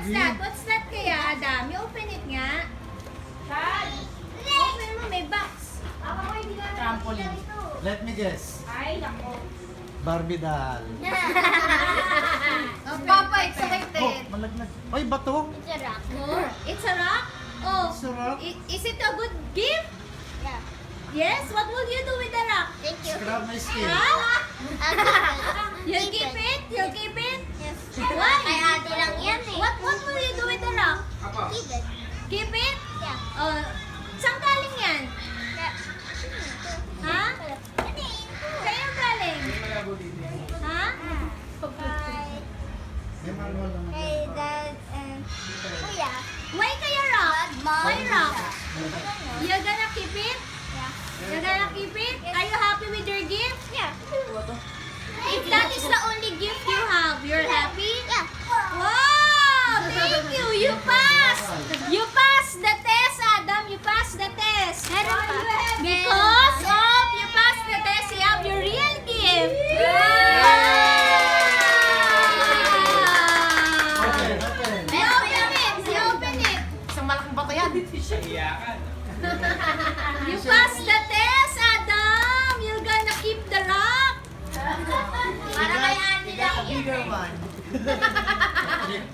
What's that? What's that kaya, Adam? You open it nga. Open mo, may box. Trampoline. Let me guess. Ay, nako. Barbie doll. Papa excited. Oh, malaglag. Ay, bato. It's a rock. Oh, it's a rock? Oh, It's a rock. Is it a good gift? Yeah. Yes? What will you do with the rock? Thank you. Grab my skin. Huh? You You'll keep it? You'll keep it? Yes. Why? Kay ate lang yan eh. What will you do with the rock? Keep it. Keep it? Yeah. Saan galing yan? Yeah. Ha? Sa'yo galing? Ha? May manual naman. Hey, Dad and Kuya. Why kaya rock? Mom. Why rock? You're gonna keep it? Yeah. You're gonna keep it? Are you happy with your gift? Yeah. If that is the only gift you have, you're happy? Yeah. Wow! Thank you! You passed! You passed the test, Adam! You passed the test! Because of you passed the test, you have your real gift! Open, open. You open it! You open it! Isang malaking bato yan. You passed the test, Adam! You're gonna keep the rock! Para kay ate lang yan. Bigger one.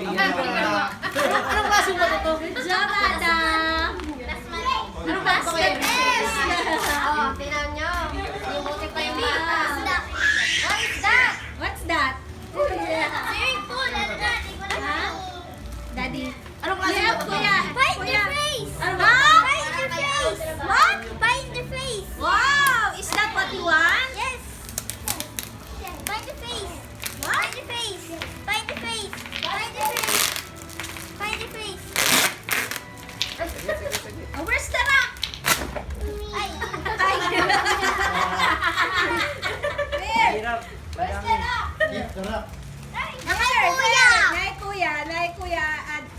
Anong klaseng bato to? Good job, Adam! You passed the test! Oh, tinan nyo. Yung buti pa yung bata. What is that? What's that? Swimming pool. Ano na? Di ko na Ha? Daddy. Anong klaseng Yeah, bato to? kuya. Bite Kuya. the face. Ha? Bite the face. What? Bite the face. Wow! Is that what you want? Yes. Bite the face. What? Bite the face. Bite the face. Bite the face. Bite the face. Oh, where's the rock? Ay. Where? Where's the rock? Keep the rock. Nakay kuya. Nay kuya,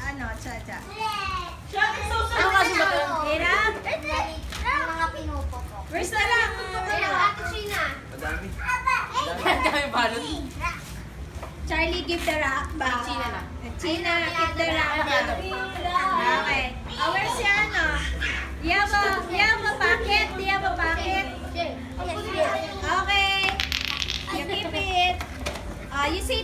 ano, cha-cha. Anong klaseng bato yan? Hirap. Ang mga pinupokok. Where's the rock? Sino? Ate Sheena. Madami. Yan kami balot. Charlie, give the rock back. China na. China, give the rock back. Okay. Oh, where's si ano? You have a bucket? Do you have a bucket? Okay. You keep it. You see